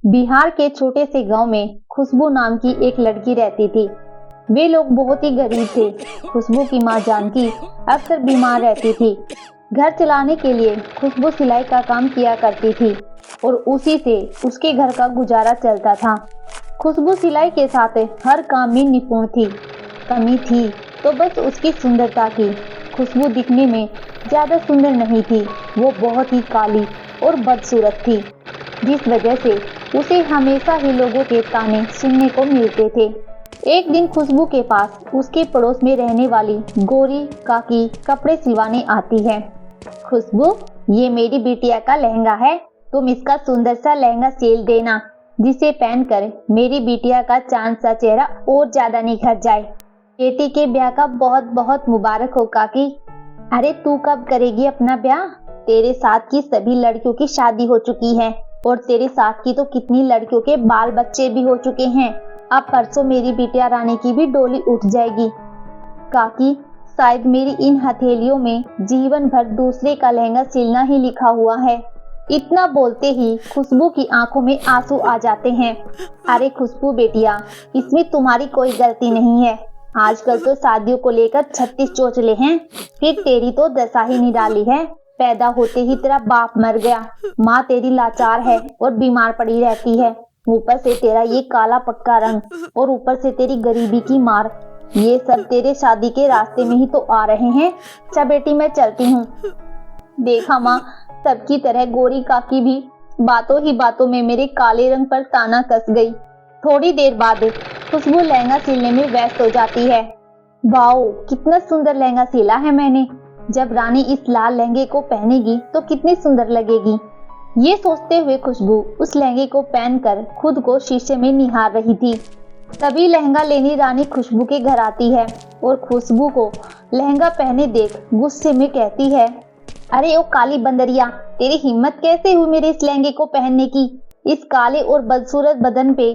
बिहार के छोटे से गांव में खुशबू नाम की एक लड़की रहती थी। वे लोग बहुत ही गरीब थे। खुशबू की मां जानकी अक्सर बीमार रहती थी। घर चलाने के लिए खुशबू सिलाई का काम किया करती थी और उसी से उसके घर का गुजारा चलता था। खुशबू सिलाई के साथ हर काम में निपुण थी। कमी थी तो बस उसकी सुंदरता की। खुशबू दिखने में ज्यादा सुंदर नहीं थी, वो बहुत ही काली और बदसूरत थी, जिस वजह से उसे हमेशा ही लोगों के ताने सुनने को मिलते थे। एक दिन खुशबू के पास उसके पड़ोस में रहने वाली गोरी काकी कपड़े सिलवाने आती है। खुशबू, ये मेरी बिटिया का लहंगा है, तुम इसका सुंदर सा लहंगा सिल देना, जिसे पहनकर मेरी बिटिया का चांद सा चेहरा और ज्यादा निखर जाए। बेटी के ब्याह का बहुत बहुत मुबारक हो काकी। अरे तू कब करेगी अपना ब्याह? तेरे साथ की सभी लड़कियों की शादी हो चुकी है और तेरे साथ की तो कितनी लड़कियों के बाल बच्चे भी हो चुके हैं। अब परसों मेरी बिटिया रानी की भी डोली उठ जाएगी। काकी, शायद मेरी इन हथेलियों में जीवन भर दूसरे का लहंगा सिलना ही लिखा हुआ है। इतना बोलते ही खुशबू की आंखों में आंसू आ जाते हैं। अरे खुशबू बेटिया, इसमें तुम्हारी कोई गलती नहीं है। आजकल तो शादियों को लेकर 36 चोचले हैं, फिर तेरी तो दशा ही निराली है। पैदा होते ही तेरा बाप मर गया, माँ तेरी लाचार है और बीमार पड़ी रहती है, ऊपर से तेरा ये काला पक्का रंग और ऊपर से तेरी गरीबी की मार। ये सब तेरे शादी के रास्ते में ही तो आ रहे हैं। अच्छा बेटी, मैं चलती हूँ। देखा माँ, सबकी तरह गोरी काकी भी बातों ही बातों में मेरे काले रंग पर ताना कस गई। थोड़ी देर बाद खुशबू लहंगा सिलने में व्यस्त हो जाती है। वाओ, कितना सुंदर लहंगा सिला है मैंने। जब रानी इस लाल लहंगे को पहनेगी तो कितनी सुंदर लगेगी। ये सोचते हुए खुशबू उस लहंगे को पहनकर खुद को शीशे में निहार रही थी। तभी लहंगा लेनी रानी खुशबू के घर आती है और खुशबू को लहंगा पहने देख गुस्से में कहती है, अरे ओ काली बंदरिया, तेरी हिम्मत कैसे हुई मेरे इस लहंगे को पहनने की? इस काले और बदसूरत बदन पे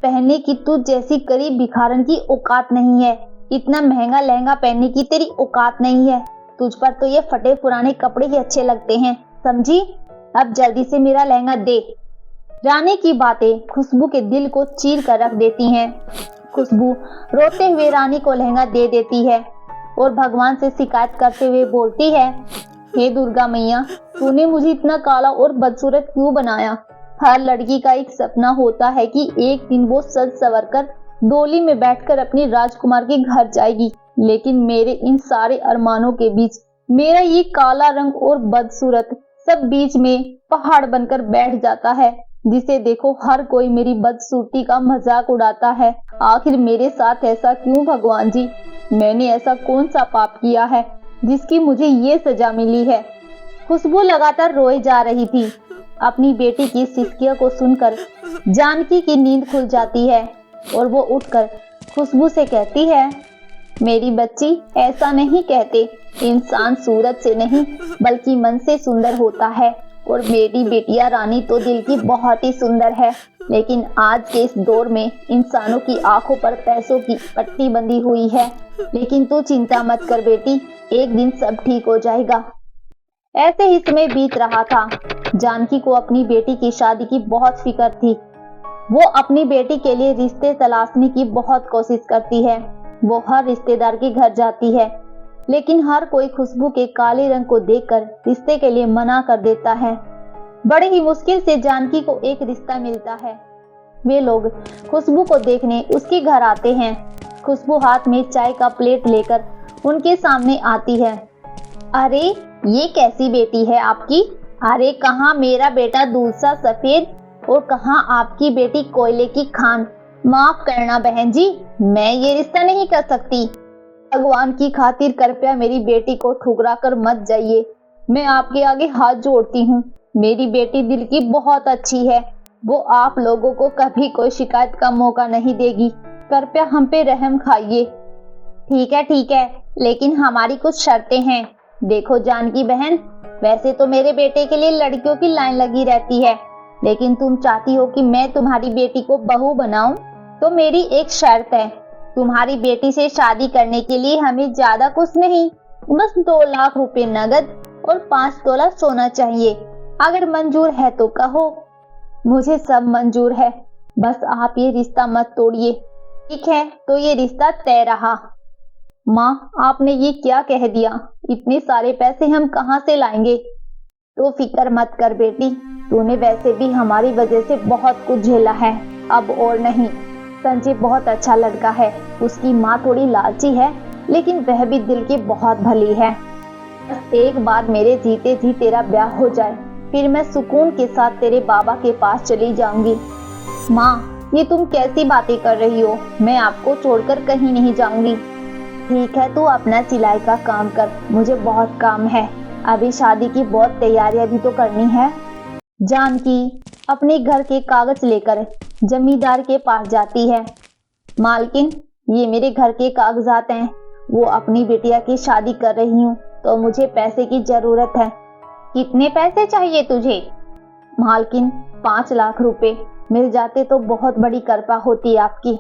पहनने की तुझ जैसी गरीब भिखारन की औकात नहीं है। इतना महंगा लहंगा पहनने की तेरी औकात नहीं है। तुझ पर तो ये फटे पुराने कपड़े ही अच्छे लगते हैं, समझी? अब जल्दी से मेरा लहंगा दे। रानी की बातें खुशबू के दिल को चीर कर रख देती हैं। खुशबू रोते हुए रानी को लहंगा दे देती है और भगवान से शिकायत करते हुए बोलती है, हे दुर्गा मैया, तूने मुझे इतना काला और बदसूरत क्यों बनाया? हर लड़की का एक सपना होता है कि एक दिन वो सज संवर कर डोली में बैठकर अपने राजकुमार के घर जाएगी, लेकिन मेरे इन सारे अरमानों के बीच मेरा ये काला रंग और बदसूरत सब बीच में पहाड़ बनकर बैठ जाता है, जिसे देखो हर कोई मेरी बदसूरती का मजाक उड़ाता है। आखिर मेरे साथ ऐसा क्यों भगवान जी? मैंने ऐसा कौन सा पाप किया है जिसकी मुझे ये सजा मिली है? खुशबू लगातार रोए जा रही थी। अपनी बेटी की सिसकियों को सुनकर जानकी की नींद खुल जाती है और वो उठकर खुशबू से कहती है, मेरी बच्ची, ऐसा नहीं कहते, इंसान सूरत से नहीं बल्कि मन से सुंदर होता है और मेरी बेटिया रानी तो दिल की बहुत ही सुंदर है। लेकिन आज के इस दौर में इंसानों की आंखों पर पैसों की पट्टी बंधी हुई है। लेकिन तू चिंता मत कर बेटी, एक दिन सब ठीक हो जाएगा। ऐसे ही समय बीत रहा था। जानकी को अपनी बेटी की शादी की बहुत फिक्र थी। वो अपनी बेटी के लिए रिश्ते तलाशने की बहुत कोशिश करती है। वो हर रिश्तेदार के घर जाती है, लेकिन हर कोई खुशबू के काले रंग को देखकर रिश्ते के लिए मना कर देता है। बड़ी ही मुश्किल से जानकी को एक रिश्ता मिलता है। वे लोग खुशबू को देखने उसके घर आते हैं। खुशबू हाथ में चाय का प्लेट लेकर उनके सामने आती है। अरे ये कैसी बेटी है आपकी? अरे कहाँ मेरा बेटा दूध सा सफेद और कहाँ आपकी बेटी कोयले की खान। माफ करना बहन जी, मैं ये रिश्ता नहीं कर सकती। भगवान की खातिर कृपया मेरी बेटी को ठुकरा कर मत जाइए। मैं आपके आगे हाथ जोड़ती हूँ। मेरी बेटी दिल की बहुत अच्छी है। वो आप लोगों को कभी कोई शिकायत का मौका नहीं देगी। कृपया हम पे रहम खाइए। ठीक है, लेकिन हमारी कुछ शर्तें हैं। देखो जानकी बहन, वैसे तो मेरे बेटे के लिए लड़कियों की लाइन लगी रहती है, लेकिन तुम चाहती हो कि मैं तुम्हारी बेटी को बहू बनाऊं, तो मेरी एक शर्त है। तुम्हारी बेटी से शादी करने के लिए हमें ज्यादा कुछ नहीं, बस 2 लाख रुपए नगद और 5 तोला सोना चाहिए। अगर मंजूर है तो कहो। मुझे सब मंजूर है, बस आप ये रिश्ता मत तोड़िए। ठीक है, तो ये रिश्ता तय रहा। माँ, आपने ये क्या कह दिया? इतने सारे पैसे हम कहाँ से लाएंगे? तो फिक्र मत कर बेटी, तूने वैसे भी हमारी वजह से बहुत कुछ झेला है, अब और नहीं। संजय बहुत अच्छा लड़का है, उसकी माँ थोड़ी लालची है, लेकिन वह भी दिल की बहुत भली है। बस एक बार मेरे जीते जी तेरा ब्याह हो जाए, फिर मैं सुकून के साथ तेरे बाबा के पास चली जाऊंगी। माँ, ये तुम कैसी बातें कर रही हो? मैं आपको छोड़कर कहीं नहीं जाऊंगी। ठीक है, तू अपना सिलाई का काम कर, मुझे बहुत काम है। अभी शादी की बहुत तैयारियां भी तो करनी है। जानकी अपने घर के कागज लेकर जमींदार के पास जाती है। मालकिन, ये मेरे घर के कागजात हैं। वो अपनी बिटिया की शादी कर रही हूँ, तो मुझे पैसे की जरूरत है। कितने पैसे चाहिए तुझे? मालकिन, 5 लाख रुपए मिल जाते तो बहुत बड़ी कृपा होती आपकी।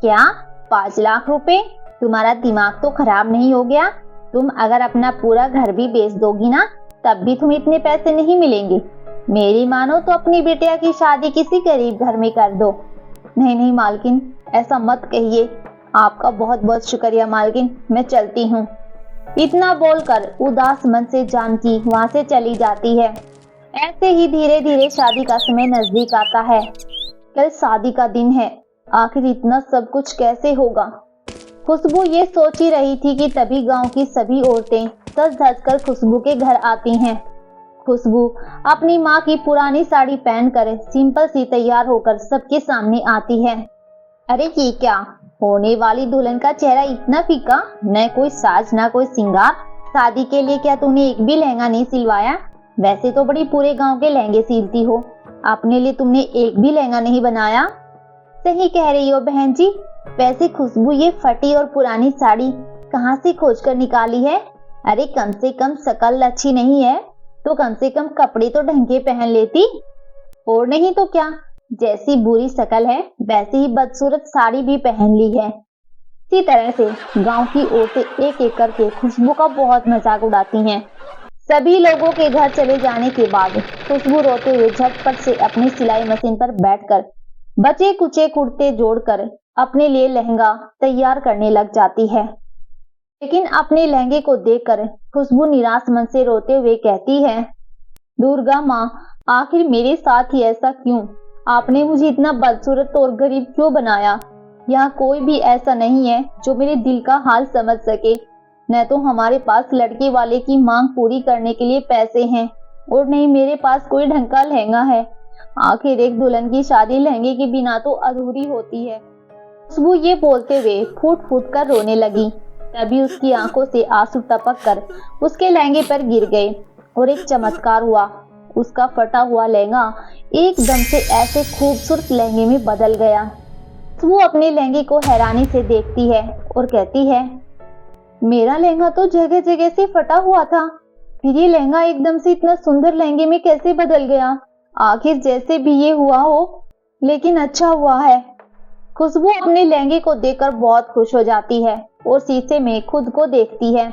क्या 5 लाख रुपए? तुम्हारा दिमाग तो खराब नहीं हो गया? तुम अगर अपना पूरा घर भी बेच दोगी ना, तब भी तुम्हें इतने पैसे नहीं मिलेंगे। मेरी मानो तो अपनी बेटिया की शादी किसी गरीब घर में कर दो। नहीं नहीं मालकिन, ऐसा मत कहिए। आपका बहुत बहुत शुक्रिया मालकिन, मैं चलती हूँ। इतना बोलकर उदास मन से जानकी वहाँ से चली जाती है। ऐसे ही धीरे धीरे शादी का समय नजदीक आता है। कल शादी का दिन है, आखिर इतना सब कुछ कैसे होगा? खुशबू ये सोच ही रही थी कि तभी गांव की सभी औरतें सज धज कर खुशबू के घर आती हैं। खुशबू अपनी माँ की पुरानी साड़ी पहनकर सिंपल सी तैयार होकर सबके सामने आती है। अरे ये क्या, होने वाली दुल्हन का चेहरा इतना फीका, न कोई साज न कोई सिंगार। शादी के लिए क्या तूने एक भी लहंगा नहीं सिलवाया? वैसे तो बड़ी पूरे गांव के लहंगे सिलती हो, अपने लिए तुमने एक भी लहंगा नहीं बनाया। सही कह रही हो बहन जी। वैसे खुशबू ये फटी और पुरानी साड़ी कहाँ से खोज कर निकाली है? अरे कम से कम शकल अच्छी नहीं है तो कम से कम कपड़े तो ढंग के पहन लेती। और नहीं तो क्या, जैसी बुरी शकल है वैसी ही बदसूरत साड़ी भी पहन ली है। इसी तरह से गांव की औरतें एक एक करके खुशबू का बहुत मजाक उड़ाती हैं। सभी लोगों के घर चले जाने के बाद खुशबू रोते हुए झटपट से अपनी सिलाई मशीन पर बैठकर बचे कुचे कुर्ते जोड़कर अपने लिए लहंगा तैयार करने लग जाती है। लेकिन अपने लहंगे को देखकर खुशबू निराश मन से रोते हुए कहती है, दुर्गा माँ, आखिर मेरे साथ ही ऐसा क्यों? आपने मुझे इतना बदसूरत और गरीब क्यों बनाया? यहाँ कोई भी ऐसा नहीं है जो मेरे दिल का हाल समझ सके। न तो हमारे पास लड़के वाले की मांग पूरी करने के लिए पैसे हैं और नहीं मेरे पास कोई ढंग का लहंगा है। आखिर एक दुल्हन की शादी लहंगे के बिना तो अधूरी होती है। खुशबू ये बोलते हुए फूट फूट कर रोने लगी। तभी उसकी आंखों से आंसू टपक कर उसके लहंगे पर गिर गए और एक चमत्कार हुआ। उसका फटा हुआ लहंगा एकदम से ऐसे खूबसूरत लहंगे में बदल गया। खुशबू अपने लहंगे को हैरानी से देखती है और कहती है, मेरा लहंगा तो जगह जगह से फटा हुआ था, फिर ये लहंगा एकदम से इतना सुंदर लहंगे में कैसे बदल गया? आखिर जैसे भी ये हुआ हो, लेकिन अच्छा हुआ है। खुशबू अपने लहंगे को देखकर बहुत खुश हो जाती है और शीशे में खुद को देखती है।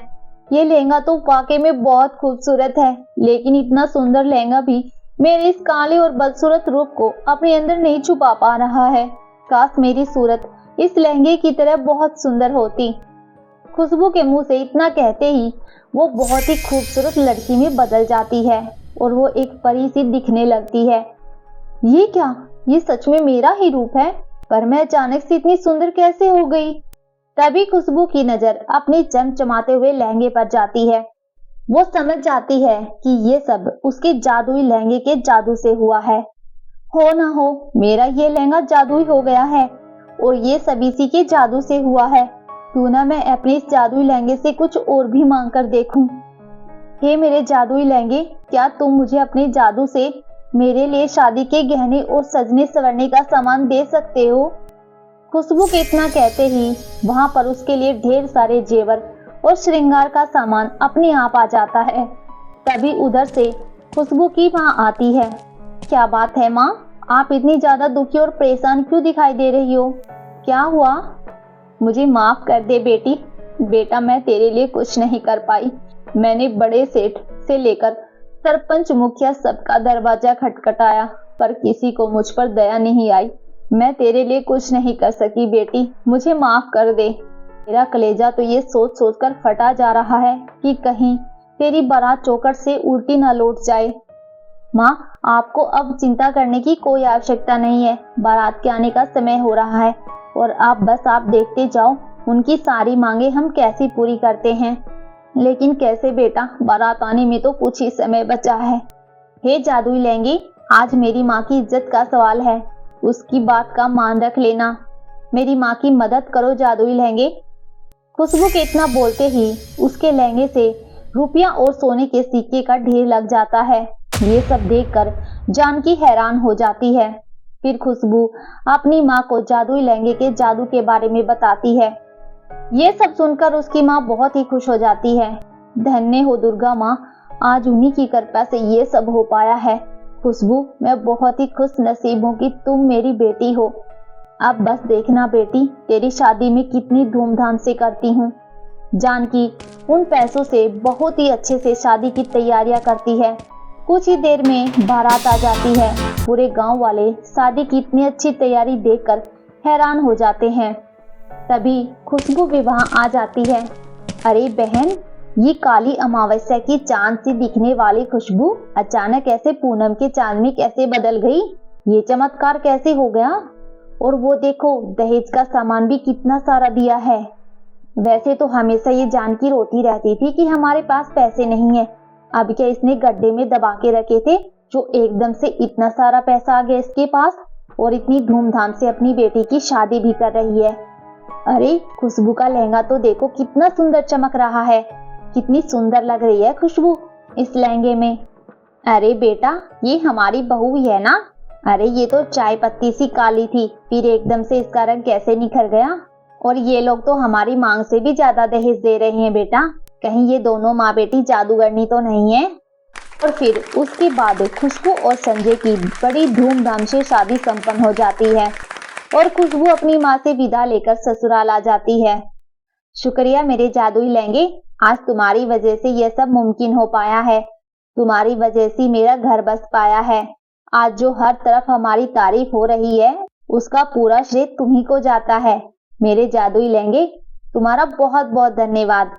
ये लहंगा तो वाकई में बहुत खूबसूरत है, लेकिन इतना सुंदर लहंगा भी मेरे इस काले और बदसूरत रूप को अपने अंदर नहीं छुपा पा रहा है। काश मेरी सूरत इस लहंगे की तरह बहुत सुंदर होती। खुशबू के मुंह से इतना कहते ही वो बहुत ही खूबसूरत लड़की में बदल जाती है और वो एक परी सी दिखने लगती है। ये क्या, ये सच में मेरा ही रूप है? पर मैं अचानक से इतनी सुंदर कैसे हो गई? तभी खुशबू की नजर अपने चमचमाते हुए लहंगे पर जाती है। वो समझ जाती है कि ये सब उसके जादुई लहंगे के जादू से हुआ है। हो ना हो मेरा ये लहंगा जादुई हो गया है और ये सब इसी के जादू से हुआ है। क्यों ना मैं अपने इस जादुई लहंगे से कुछ और भी मांग कर देखूं। हे मेरे जादुई लहंगे, क्या तुम मुझे अपने जादू से मेरे लिए शादी के गहने और सजने संवरने का सामान दे सकते हो? खुशबू के इतना कहते ही वहां पर उसके लिए ढेर सारे जेवर और श्रृंगार का सामान अपने आप आ जाता है। तभी उधर से खुशबू की माँ आती है। क्या बात है माँ, आप इतनी ज्यादा दुखी और परेशान क्यों दिखाई दे रही हो? क्या हुआ? मुझे माफ कर दे बेटी। बेटा, मैं तेरे लिए कुछ नहीं कर पाई। मैंने बड़े सेठ से लेकर सरपंच मुखिया सबका दरवाजा खटखटाया, पर किसी को मुझ पर दया नहीं आई। मैं तेरे लिए कुछ नहीं कर सकी बेटी, मुझे माफ कर दे। मेरा कलेजा तो ये सोच सोच कर फटा जा रहा है कि कहीं तेरी बारात चौखट से उल्टी न लौट जाए। माँ, आपको अब चिंता करने की कोई आवश्यकता नहीं है। बारात के आने का समय हो रहा है और आप देखते जाओ उनकी सारी मांगे हम कैसी पूरी करते हैं। लेकिन कैसे बेटा, बारात आने में तो कुछ ही समय बचा है। हे जादुई लहंगे, आज मेरी माँ की इज्जत का सवाल है, उसकी बात का मान रख लेना। मेरी माँ की मदद करो जादुई लहंगे। खुशबू के इतना बोलते ही उसके लहंगे से रुपया और सोने के सिक्के का ढेर लग जाता है। ये सब देखकर जानकी हैरान हो जाती है। फिर खुशबू अपनी माँ को जादुई लहंगे के जादू के बारे में बताती है। ये सब सुनकर उसकी माँ बहुत ही खुश हो जाती है। धन्य हो दुर्गा माँ, आज उन्हीं की कृपा से ये सब हो पाया है। खुशबू, मैं बहुत ही खुश नसीब हूँ कि तुम मेरी बेटी हो। अब बस देखना बेटी, तेरी शादी में कितनी धूमधाम से करती हूँ। जानकी उन पैसों से बहुत ही अच्छे से शादी की तैयारियां करती है। कुछ ही देर में बारात आ जाती है। पूरे गांव वाले शादी की इतनी अच्छी तैयारी देखकर हैरान हो जाते हैं। तभी खुशबू भी वहां आ जाती है। अरे बहन, ये काली अमावस्या की चांद सी दिखने वाली खुशबू अचानक ऐसे पूनम के चांद में कैसे बदल गई? ये चमत्कार कैसे हो गया? और वो देखो, दहेज का सामान भी कितना सारा दिया है। वैसे तो हमेशा ये जानकी रोती रहती थी कि हमारे पास पैसे नहीं है। अब क्या इसने गड्ढे में दबा के रखे थे जो एकदम से इतना सारा पैसा आ गया इसके पास, और इतनी धूमधाम से अपनी बेटी की शादी भी कर रही है। अरे खुशबू का लहंगा तो देखो कितना सुंदर चमक रहा है। कितनी सुंदर लग रही है खुशबू इस लहंगे में। अरे बेटा, ये हमारी बहू ही है ना? अरे ये तो चाय पत्ती सी काली थी, फिर एकदम से इसका रंग कैसे निखर गया? और ये लोग तो हमारी मांग से भी ज्यादा दहेज दे रहे हैं बेटा। कहीं ये दोनों माँ बेटी जादूगरनी तो नहीं है? और फिर उसके बाद खुशबू और संजय की बड़ी धूमधाम से शादी संपन्न हो जाती है और खुशबू अपनी माँ से विदा लेकर ससुराल आ जाती है। शुक्रिया मेरे जादुई लहंगे, आज तुम्हारी वजह से यह सब मुमकिन हो पाया है। तुम्हारी वजह से मेरा घर बस पाया है। आज जो हर तरफ हमारी तारीफ हो रही है उसका पूरा श्रेय तुम्ही को जाता है। मेरे जादुई लहंगे, तुम्हारा बहुत बहुत धन्यवाद।